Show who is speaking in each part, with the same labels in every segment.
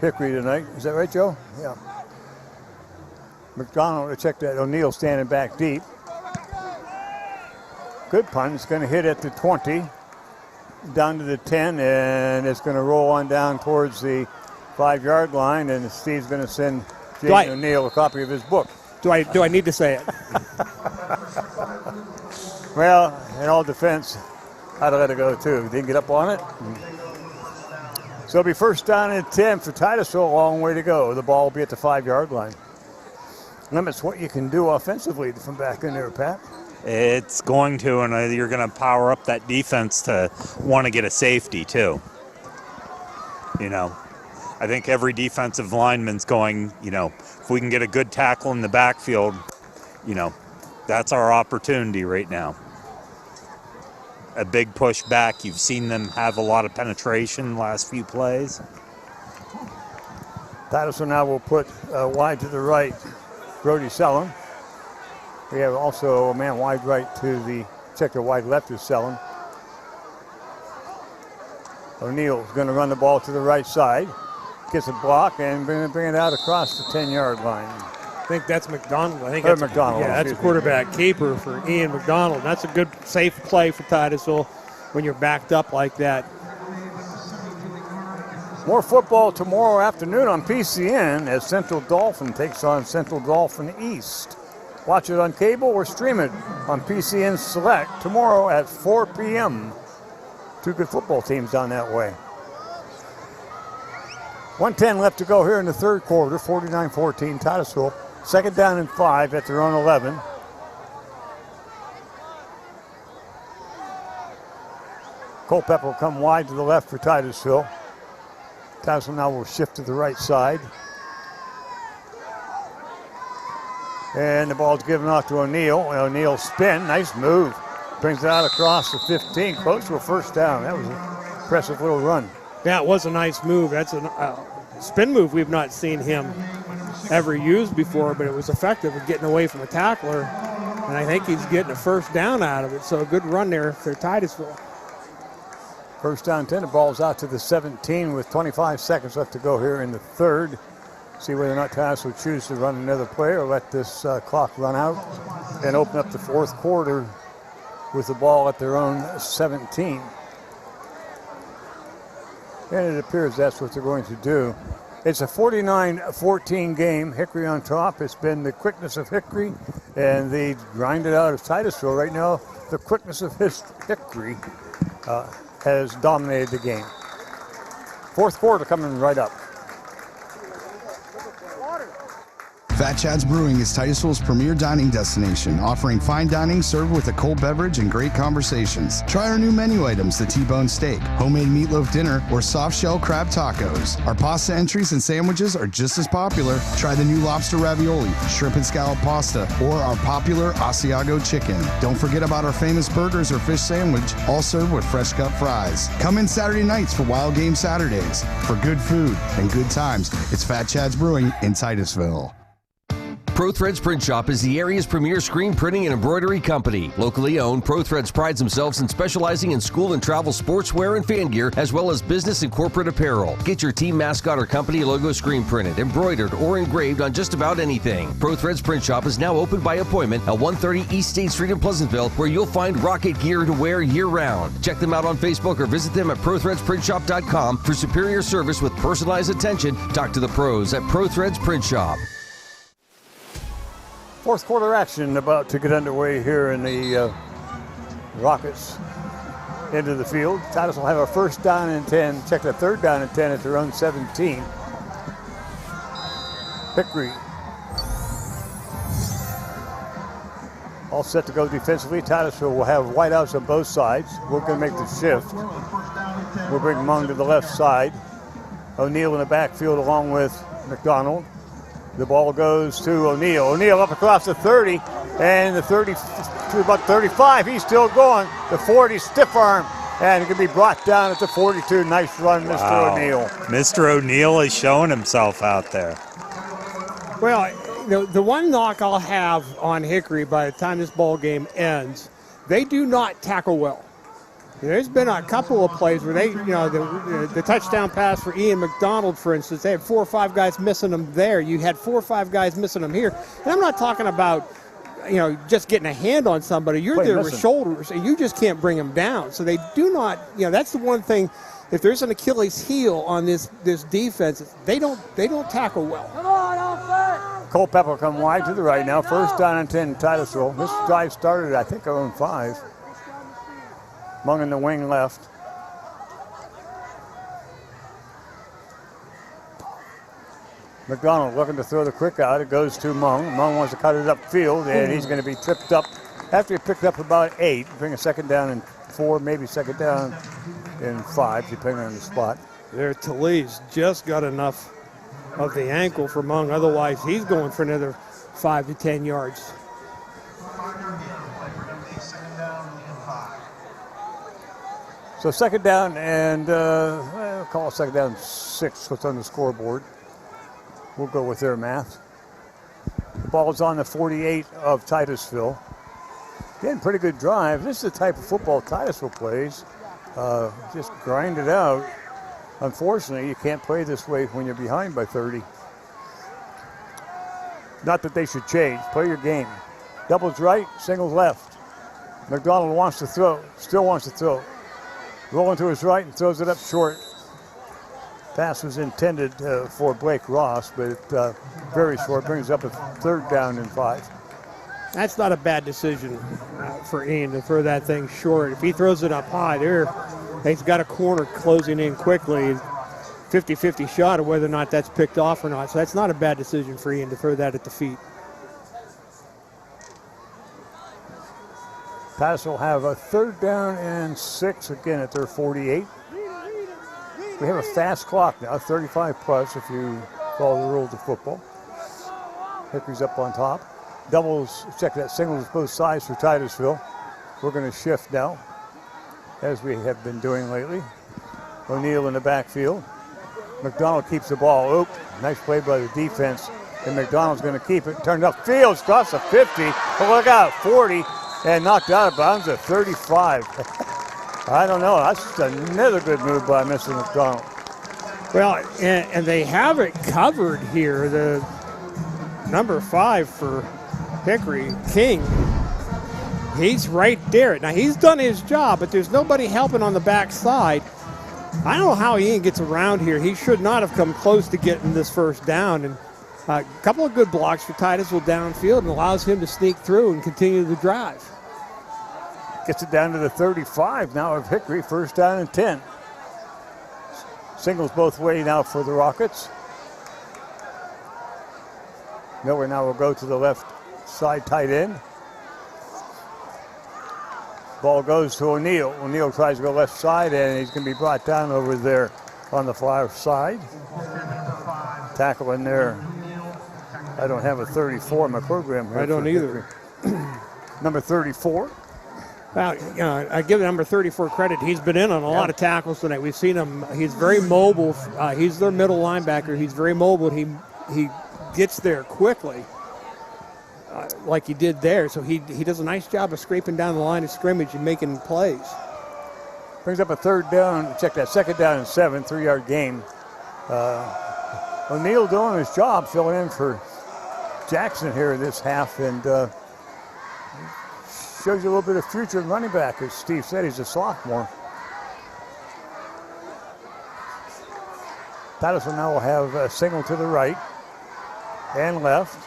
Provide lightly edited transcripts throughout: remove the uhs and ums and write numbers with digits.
Speaker 1: Hickory tonight. Is that right, Joe? Yeah. McDonald, check that. O'Neill standing back deep. Good punt. It's going to hit at the 20, down to the 10, and it's going to roll on down towards the 5-yard line, and Steve's going to send Jay O'Neill a copy of his book.
Speaker 2: Do I need to say it?
Speaker 1: Well, in all defense, I'd have let it go too. Didn't get up on it. So it'll be first down and 10 for Titusville. A long way to go. The ball will be at the 5-yard line. Limits what you can do offensively from back in there, Pat.
Speaker 3: It's going to, and you're going to power up that defense to want to get a safety too. I think every defensive lineman's going, if we can get a good tackle in the backfield, that's our opportunity right now. A big push back. You've seen them have a lot of penetration the last few plays.
Speaker 1: Titusville now will put wide to the right, Brody Sellon. We have also a man wide right to the checker, wide left is Sellon. O'Neill's going to run the ball to the right side. Gets a block and bring it out across the 10-yard line.
Speaker 2: I think that's McDonald.
Speaker 1: McDonald.
Speaker 2: That's a quarterback keeper for Ian McDonald. That's a good, safe play for Titusville when you're backed up like that.
Speaker 1: More football tomorrow afternoon on PCN as Central Dauphin takes on Central Dauphin East. Watch it on cable or stream it on PCN Select tomorrow at 4 p.m. Two good football teams down that way. 1:10 left to go here in the third quarter, 49-14 Titusville. Second down and 5 at their own 11. Culpepper will come wide to the left for Titusville. Titusville now will shift to the right side. And the ball's given off to O'Neill. O'Neill spin, nice move. Brings it out across the 15, close to a first down. That was an impressive little run.
Speaker 2: Yeah, it was a nice move. That's a spin move we've not seen him ever use before, but it was effective at getting away from a tackler. And I think he's getting a first down out of it. So a good run there for Titusville.
Speaker 1: First down 10, the ball's out to the 17 with 25 seconds left to go here in the third. See whether or not Titusville will choose to run another play or let this clock run out and open up the fourth quarter with the ball at their own 17. And it appears that's what they're going to do. It's a 49-14 game. Hickory on top. It's been the quickness of Hickory and the grinded out of Titusville. Right now, the quickness of Hickory has dominated the game. Fourth quarter coming right up.
Speaker 4: Fat Chad's Brewing is Titusville's premier dining destination, offering fine dining served with a cold beverage and great conversations. Try our new menu items, the T-bone steak, homemade meatloaf dinner, or soft shell crab tacos. Our pasta entries and sandwiches are just as popular. Try the new lobster ravioli, shrimp and scallop pasta, or our popular Asiago chicken. Don't forget about our famous burgers or fish sandwich, all served with fresh cut fries. Come in Saturday nights for Wild Game Saturdays. For good food and good times, it's Fat Chad's Brewing in Titusville.
Speaker 5: ProThreads Print Shop is the area's premier screen printing and embroidery company. Locally owned, ProThreads prides themselves in specializing in school and travel sportswear and fan gear, as well as business and corporate apparel. Get your team mascot or company logo screen printed, embroidered, or engraved on just about anything. ProThreads Print Shop is now open by appointment at 130 East State Street in Pleasantville, where you'll find Rocket gear to wear year-round. Check them out on Facebook or visit them at ProThreadsPrintShop.com for superior service with personalized attention. Talk to the pros at ProThreads Print Shop.
Speaker 1: Fourth quarter action about to get underway here in the Rockets into the field. Titusville will have a first down and 10. Check the third down and 10 at their own 17. Hickory all set to go defensively. Titusville will have wideouts on both sides. We're going to make the shift. We'll bring Mung to the left side. O'Neill in the backfield along with McDonald. The ball goes to O'Neill. O'Neill up across the 30, and the 30 to about 35. He's still going. The 40 stiff arm, and it can be brought down at the 42. Nice run, Mr.
Speaker 3: Wow.
Speaker 1: O'Neill.
Speaker 3: Mr. O'Neill is showing himself out there.
Speaker 2: Well, the one knock I'll have on Hickory by the time this ball game ends, they do not tackle well. There's been a couple of plays where they, the touchdown pass for Ian McDonald, for instance, they had 4 or 5 guys missing them there. You had 4 or 5 guys missing them here. And I'm not talking about, just getting a hand on somebody. You're there with shoulders, and you just can't bring them down. So they do not, that's the one thing. If there's an Achilles heel on this defense, they don't tackle well. Come on,
Speaker 1: Culpepper come wide to the right now. First down and 10, Titusville. This drive started, I think, around 5. Mung in the wing left. McDonald looking to throw the quick out. It goes to Mung. Mung wants to cut it upfield, and he's going to be tripped up after he picked up about 8. Bring a second down and 4, maybe second down and 5, depending on the spot.
Speaker 2: There, Talese just got enough of the ankle for Mung. Otherwise, he's going for another 5 to 10 yards.
Speaker 1: So second down and, we'll call it second down and 6, what's on the scoreboard. We'll go with their math. The ball's on the 48 of Titusville. Again, pretty good drive. This is the type of football Titusville plays. Just grind it out. Unfortunately, you can't play this way when you're behind by 30. Not that they should change. Play your game. Doubles right, singles left. McDonald wants to throw, still wants to throw. Rolling to his right and throws it up short. Pass was intended for Blake Ross, but very short. Brings up a third down and 5.
Speaker 2: That's not a bad decision for Ian to throw that thing short. If he throws it up high, he's got a corner closing in quickly. 50-50 shot of whether or not that's picked off or not. So that's not a bad decision for Ian to throw that at the feet.
Speaker 1: Pass will have a third down and 6 again at their 48. We have a fast clock now, 35 plus if you follow the rules of football. Hickory's up on top. Doubles, check that, singles both sides for Titusville. We're going to shift now, as we have been doing lately. O'Neill in the backfield. McDonald keeps the ball. Oop, nice play by the defense. And McDonald's going to keep it. Turned upfield, across the 50. But look out, 40. And knocked out of bounds at 35. I don't know. That's just another good move by Mr. McDonald.
Speaker 2: Well, and they have it covered here. The number 5 for Hickory, King, he's right there. Now, he's done his job, but there's nobody helping on the backside. I don't know how Ian gets around here. He should not have come close to getting this first down. And a couple of good blocks for Titusville downfield and allows him to sneak through and continue the drive.
Speaker 1: Gets it down to the 35 now of Hickory, first down and 10. Singles both ways now for the Rockets. Miller now will go to the left side tight end. Ball goes to O'Neill. O'Neill tries to go left side, and he's going to be brought down over there on the far side. Tackle in there. I don't have a 34 in my program here.
Speaker 2: I don't either.
Speaker 1: Number 34.
Speaker 2: Well, I give number 34 credit. He's been in on a lot of tackles tonight. We've seen him. He's very mobile. He's their middle linebacker. He's very mobile. He gets there quickly, like he did there. So he does a nice job of scraping down the line of scrimmage and making plays.
Speaker 1: Brings up a third down. Check that, second down and 7, 3-yard gain. O'Neill doing his job, filling in for Jackson here in this half, and shows you a little bit of future in running back. As Steve said, he's a sophomore. Titusville now will have a single to the right and left.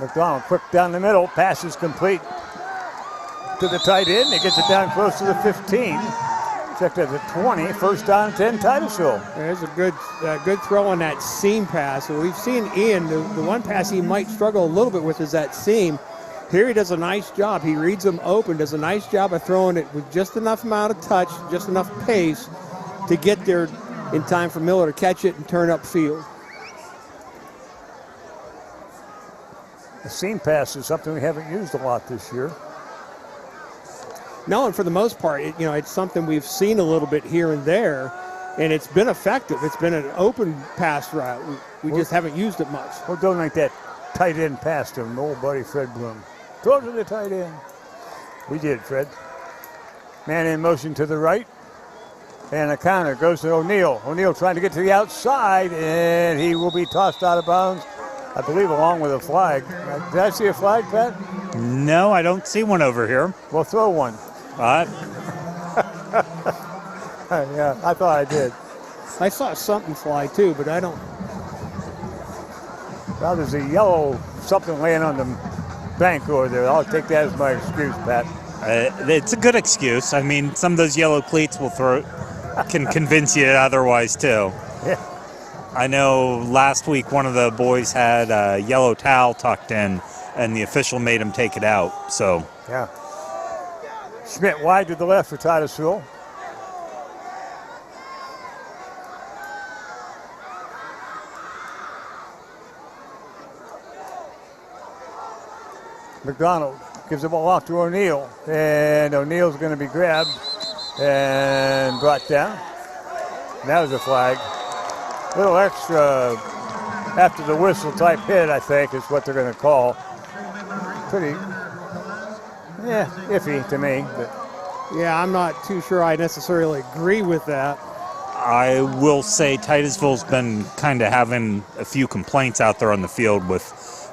Speaker 1: McDonald quick down the middle. Pass is complete to the tight end. He gets it down close to the 15. Checked at the 20. First down, 10, Titusville.
Speaker 2: There's a good throw on that seam pass. So we've seen Ian, the one pass he might struggle a little bit with is that seam. Here he does a nice job. He reads them open, does a nice job of throwing it with just enough amount of touch, just enough pace to get there in time for Miller to catch it and turn upfield.
Speaker 1: The seam pass is something we haven't used a lot this year.
Speaker 2: No, and for the most part, it's something we've seen a little bit here and there, and it's been effective. It's been an open pass route. We just haven't used it much.
Speaker 1: We'll donate that tight end pass to old buddy Fred Bloom. Throw it to the tight end. We did, Fred. Man in motion to the right. And a counter goes to O'Neal. O'Neal trying to get to the outside, and he will be tossed out of bounds, I believe, along with a flag. Did I see a flag, Pat?
Speaker 3: No, I don't see one over here.
Speaker 1: Well, throw one. Yeah, I thought I did.
Speaker 2: I saw something fly too, but I don't.
Speaker 1: Well, there's a yellow something laying on the bank over there. I'll take that as my excuse, Pat.
Speaker 3: It's a good excuse. I mean, some of those yellow cleats can convince you otherwise too.
Speaker 1: Yeah.
Speaker 3: I know last week one of the boys had a yellow towel tucked in, and the official made him take it out. So
Speaker 1: Yeah. Schmidt wide to the left for Titusville. McDonald gives the ball off to O'Neal, and O'Neal's going to be grabbed and brought down. And that was a flag. A little extra after the whistle type hit, I think, is what they're going to call. Pretty, iffy to me. But.
Speaker 2: Yeah, I'm not too sure I necessarily agree with that.
Speaker 3: I will say Titusville's been kind of having a few complaints out there on the field with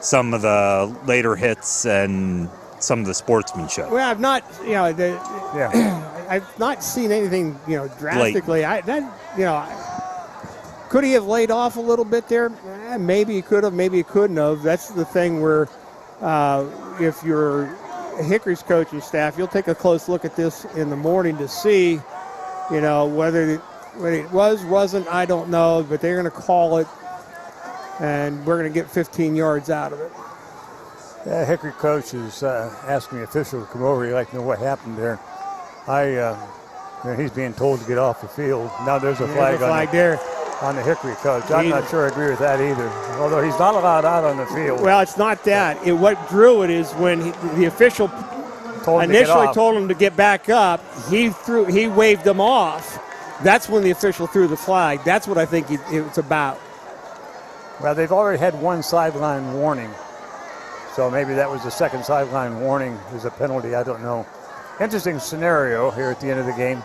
Speaker 3: some of the later hits and some of the sportsmanship.
Speaker 2: Well, I've not, I've not seen anything, drastically. Could he have laid off a little bit there? Maybe he could have, maybe he couldn't have. That's the thing where if you're Hickory's coaching staff, you'll take a close look at this in the morning to see, whether it wasn't, I don't know, but they're going to call it, and we're going to get 15 yards out of it.
Speaker 1: Yeah, Hickory coach is asking the official to come over. He'd like to know what happened there. He's being told to get off the field. Now there's a flag on the Hickory coach. I'm not sure I agree with that either, although he's not allowed out on the field.
Speaker 2: Well, it's not that. What drew it is when the official initially told him to get back up, he waved them off. That's when the official threw the flag. That's what I think it's about.
Speaker 1: Well, they've already had one sideline warning. So maybe that was the second sideline warning is a penalty. I don't know. Interesting scenario here at the end of the game.